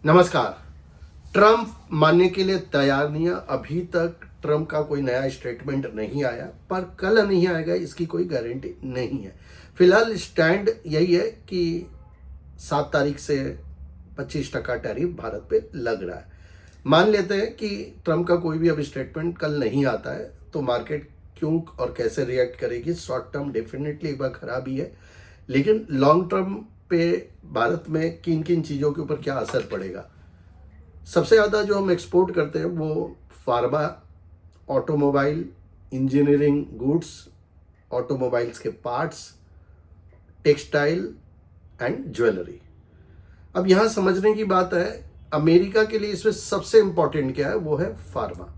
नमस्कार। ट्रंप मानने के लिए तैयार नहीं है। अभी तक ट्रंप का कोई नया स्टेटमेंट नहीं आया, पर कल नहीं आएगा इसकी कोई गारंटी नहीं है। फिलहाल स्टैंड यही है कि 7 तारीख से 25% टैरिफ भारत पे लग रहा है। मान लेते हैं कि ट्रंप का कोई भी अब स्टेटमेंट कल नहीं आता है तो मार्केट क्यों और कैसे रिएक्ट करेगी। शॉर्ट टर्म डेफिनेटली एक बार खराब ही है, लेकिन लॉन्ग टर्म पे भारत में किन किन चीज़ों के ऊपर क्या असर पड़ेगा। सबसे ज़्यादा जो हम एक्सपोर्ट करते हैं वो pharma, automobile, engineering goods, automobiles के पार्ट्स, टेक्सटाइल एंड ज्वेलरी। अब यहाँ समझने की बात है, अमेरिका के लिए इसमें सबसे इंपॉर्टेंट क्या है, वो है फार्मा।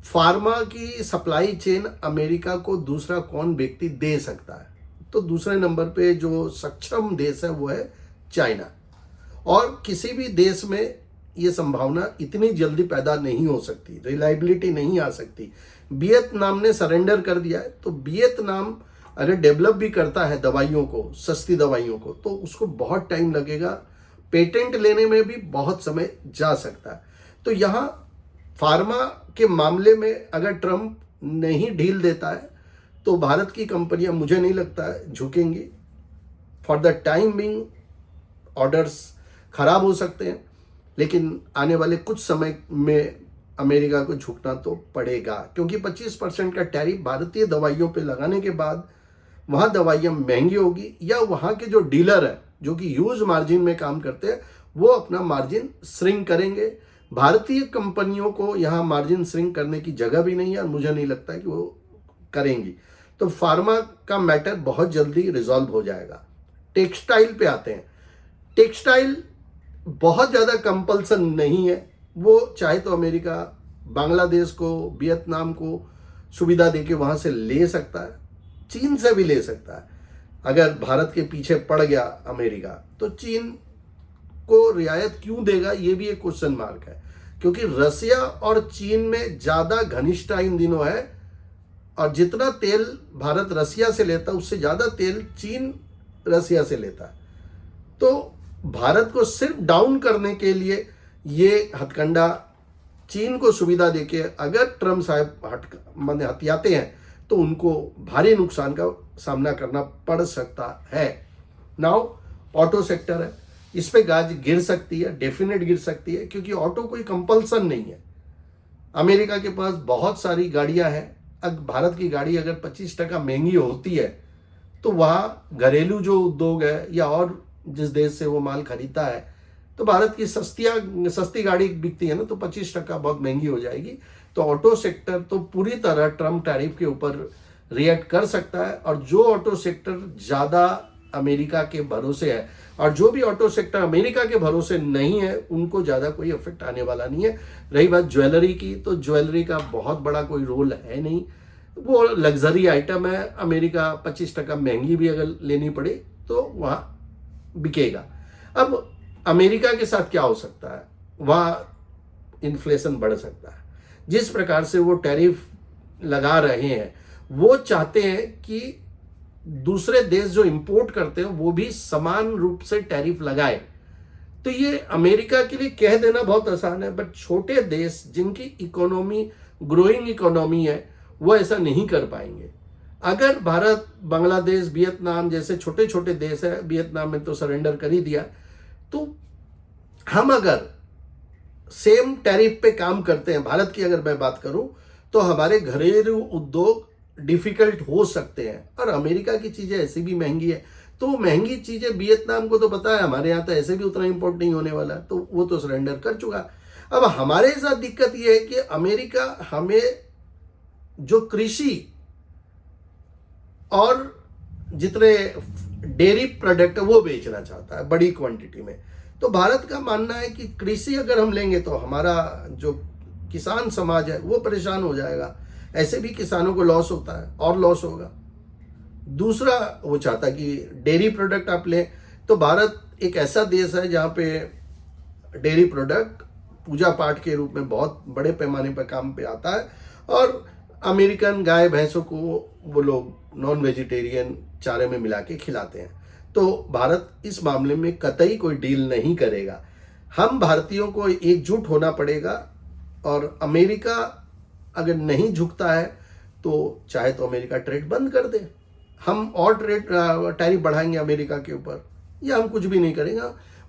फार्मा की सप्लाई चेन अमेरिका को दूसरा कौन व्यक्ति दे सकता है? तो दूसरे नंबर पे जो सक्षम देश है वो है चाइना। और किसी भी देश में ये संभावना इतनी जल्दी पैदा नहीं हो सकती, रिलायबिलिटी नहीं आ सकती। वियतनाम ने सरेंडर कर दिया है, तो वियतनाम अगर डेवलप भी करता है दवाइयों को, सस्ती दवाइयों को, तो उसको बहुत टाइम लगेगा। पेटेंट लेने में भी बहुत समय जा सकता है। तो यहाँ फार्मा के मामले में अगर ट्रंप नहीं ढील देता है तो भारत की कंपनियां, मुझे नहीं लगता है, झुकेंगी। For the time being orders खराब हो सकते हैं, लेकिन आने वाले कुछ समय में अमेरिका को झुकना तो पड़ेगा, क्योंकि 25% का टैरिफ भारतीय दवाइयों पे लगाने के बाद वहाँ दवाइयाँ महंगी होगी, या वहाँ के जो डीलर है जो कि ह्यूज मार्जिन में काम करते हैं वो अपना मार्जिन श्रिंक करेंगे। भारतीय कंपनियों को यहाँ मार्जिन श्रिंक करने की जगह भी नहीं है और मुझे नहीं लगता है कि वो करेंगी। तो फार्मा का मैटर बहुत जल्दी रिजॉल्व हो जाएगा। टेक्सटाइल पे आते हैं। टेक्सटाइल बहुत ज़्यादा कंपल्सन नहीं है, वो चाहे तो अमेरिका बांग्लादेश को, वियतनाम को सुविधा देके वहाँ से ले सकता है, चीन से भी ले सकता है। अगर भारत के पीछे पड़ गया अमेरिका तो चीन को रियायत क्यों देगा, ये भी एक क्वेश्चन मार्क है, क्योंकि रसिया और चीन में ज़्यादा घनिष्ठता इन दिनों है, और जितना तेल भारत रसिया से लेता है उससे ज़्यादा तेल चीन रसिया से लेता है। तो भारत को सिर्फ डाउन करने के लिए ये हथकंडा, चीन को सुविधा देके अगर ट्रम्प साहब हथियाते हैं तो उनको भारी नुकसान का सामना करना पड़ सकता है। नाउ ऑटो सेक्टर है, इस पे गाज गिर सकती है, डेफिनेट गिर सकती है, क्योंकि ऑटो कोई कंपल्सन नहीं है। अमेरिका के पास बहुत सारी गाड़ियां हैं। अब भारत की गाड़ी अगर 25% महंगी होती है तो वहाँ घरेलू जो उद्योग है या और जिस देश से वो माल खरीदता है, तो भारत की सस्ती गाड़ी बिकती है ना, तो 25% बहुत महंगी हो जाएगी। तो ऑटो सेक्टर तो पूरी तरह ट्रम्प टैरिफ के ऊपर रिएक्ट कर सकता है, और जो ऑटो सेक्टर ज़्यादा अमेरिका के भरोसे है और जो भी ऑटो सेक्टर अमेरिका के भरोसे नहीं है उनको ज़्यादा कोई इफेक्ट आने वाला नहीं है। रही बात ज्वेलरी की, तो ज्वेलरी का बहुत बड़ा कोई रोल है नहीं, वो लग्जरी आइटम है। अमेरिका 25% महंगी भी अगर लेनी पड़े तो वहाँ बिकेगा। अब अमेरिका के साथ क्या हो सकता है, वहाँ इन्फ्लेशन बढ़ सकता है। जिस प्रकार से वो टैरिफ लगा रहे हैं, वो चाहते हैं कि दूसरे देश जो इंपोर्ट करते हैं वो भी समान रूप से टैरिफ लगाए। तो ये अमेरिका के लिए कह देना बहुत आसान है, बट छोटे देश जिनकी इकोनॉमी ग्रोइंग इकोनॉमी है वो ऐसा नहीं कर पाएंगे। अगर भारत, बांग्लादेश, वियतनाम जैसे छोटे छोटे देश है, वियतनाम में तो सरेंडर कर ही दिया, तो हम अगर सेम टैरिफ पे काम करते हैं, भारत की अगर मैं बात करूं, तो हमारे घरेलू उद्योग डिफिकल्ट हो सकते हैं। और अमेरिका की चीज़ें ऐसी भी महंगी है, तो महंगी चीज़ें वियतनाम को तो पता है, हमारे यहाँ तो ऐसे भी उतना इंपोर्ट नहीं होने वाला, तो वो तो सरेंडर कर चुका। अब हमारे साथ दिक्कत ये है कि अमेरिका हमें जो कृषि और जितने डेयरी प्रोडक्ट है वो बेचना चाहता है बड़ी क्वांटिटी में। तो भारत का मानना है कि कृषि अगर हम लेंगे तो हमारा जो किसान समाज है वो परेशान हो जाएगा। ऐसे भी किसानों को लॉस होता है और लॉस होगा। दूसरा, वो चाहता है कि डेयरी प्रोडक्ट आप लें, तो भारत एक ऐसा देश है जहाँ पे डेयरी प्रोडक्ट पूजा पाठ के रूप में बहुत बड़े पैमाने पर काम पे आता है, और अमेरिकन गाय भैंसों को वो लोग नॉन वेजिटेरियन चारे में मिला के खिलाते हैं। तो भारत इस मामले में कतई कोई डील नहीं करेगा। हम भारतीयों को एकजुट होना पड़ेगा, और अमेरिका अगर नहीं झुकता है तो चाहे तो अमेरिका ट्रेड बंद कर दे, हम और ट्रेड टैरिफ बढ़ाएंगे अमेरिका के ऊपर, या हम कुछ भी नहीं करेंगे।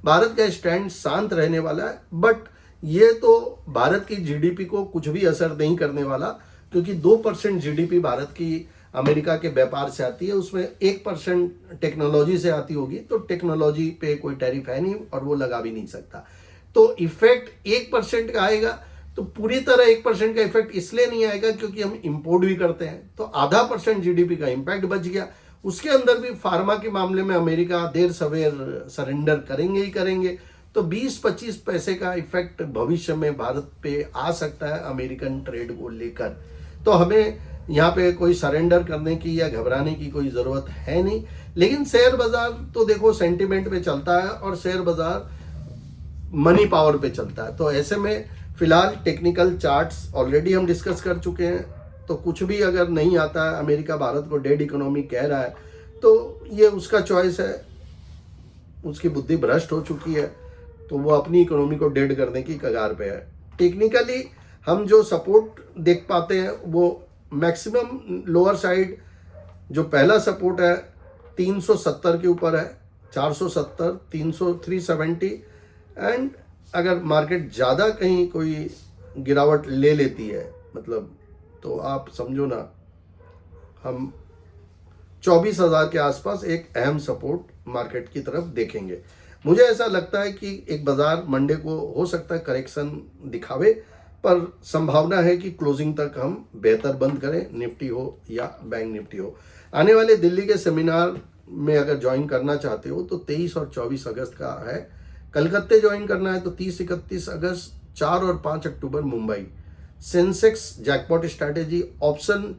भारत का स्टैंड शांत रहने वाला है, बट ये तो भारत की जीडीपी को कुछ भी असर नहीं करने वाला, क्योंकि 2% जीडीपी भारत की अमेरिका के व्यापार से आती है, उसमें 1% टेक्नोलॉजी से आती होगी, तो टेक्नोलॉजी पे कोई टैरिफ है नहीं और वो लगा भी नहीं सकता। तो इफेक्ट 1% का आएगा, तो पूरी तरह 1% का इफेक्ट इसलिए नहीं आएगा क्योंकि हम इंपोर्ट भी करते हैं, तो आधा % जीडीपी का इम्पैक्ट बच गया। उसके अंदर भी फार्मा के मामले में अमेरिका देर सवेर सरेंडर करेंगे ही करेंगे, तो 20-25 पैसे का इफेक्ट भविष्य में भारत पे आ सकता है अमेरिकन ट्रेड को लेकर। तो हमें यहाँ पे कोई सरेंडर करने की या घबराने की कोई जरूरत है नहीं। लेकिन शेयर बाजार तो देखो सेंटिमेंट पे चलता है, और शेयर बाजार मनी पावर पे चलता है। तो ऐसे में फिलहाल टेक्निकल चार्ट्स ऑलरेडी हम डिस्कस कर चुके हैं, तो कुछ भी अगर नहीं आता है, अमेरिका भारत को डेड इकोनॉमी कह रहा है, तो ये उसका चॉइस है, उसकी बुद्धि भ्रष्ट हो चुकी है, तो वो अपनी इकोनॉमी को डेड करने की कगार पे है। टेक्निकली हम जो सपोर्ट देख पाते हैं वो मैक्सिमम लोअर साइड, जो पहला सपोर्ट है 370 के ऊपर है, 470, 300, 370, एंड अगर मार्केट ज़्यादा कहीं कोई गिरावट ले लेती है, मतलब तो आप समझो ना, हम 24,000 के आसपास एक अहम सपोर्ट मार्केट की तरफ देखेंगे। मुझे ऐसा लगता है कि एक बाजार मंडे को हो सकता है करेक्शन दिखावे, पर संभावना है कि क्लोजिंग तक हम बेहतर बंद करें, निफ्टी हो या बैंक निफ्टी हो। आने वाले दिल्ली के सेमिनार में अगर ज्वाइन करना चाहते हो तो 23 और 24 अगस्त का है। कलकत्ते ज्वाइन करना है तो 30-31 अगस्त, 4 और 5 अक्टूबर Mumbai. Sensex jackpot strategy, option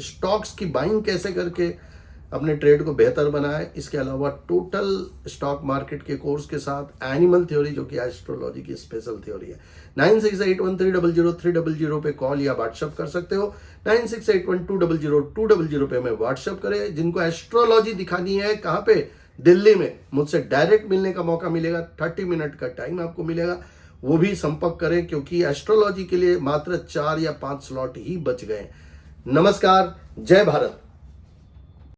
stocks की बाइंग कैसे करके अपने ट्रेड को बेहतर बनाए, इसके अलावा टोटल स्टॉक मार्केट के कोर्स के साथ एनिमल थ्योरी जो कि एस्ट्रोलॉजी की स्पेशल थ्योरी है। 9681300300 पे कॉल या व्हाट्सएप कर सकते हो। 9681200200 पे हमें व्हाट्सएप करें। जिनको एस्ट्रोलॉजी दिखानी है, कहाँ पे, दिल्ली में, मुझसे डायरेक्ट मिलने का मौका मिलेगा, 30 मिनट का टाइम आपको मिलेगा, वो भी संपर्क करें, क्योंकि एस्ट्रोलॉजी के लिए मात्र 4 या 5 स्लॉट ही बच गए। नमस्कार, जय भारत।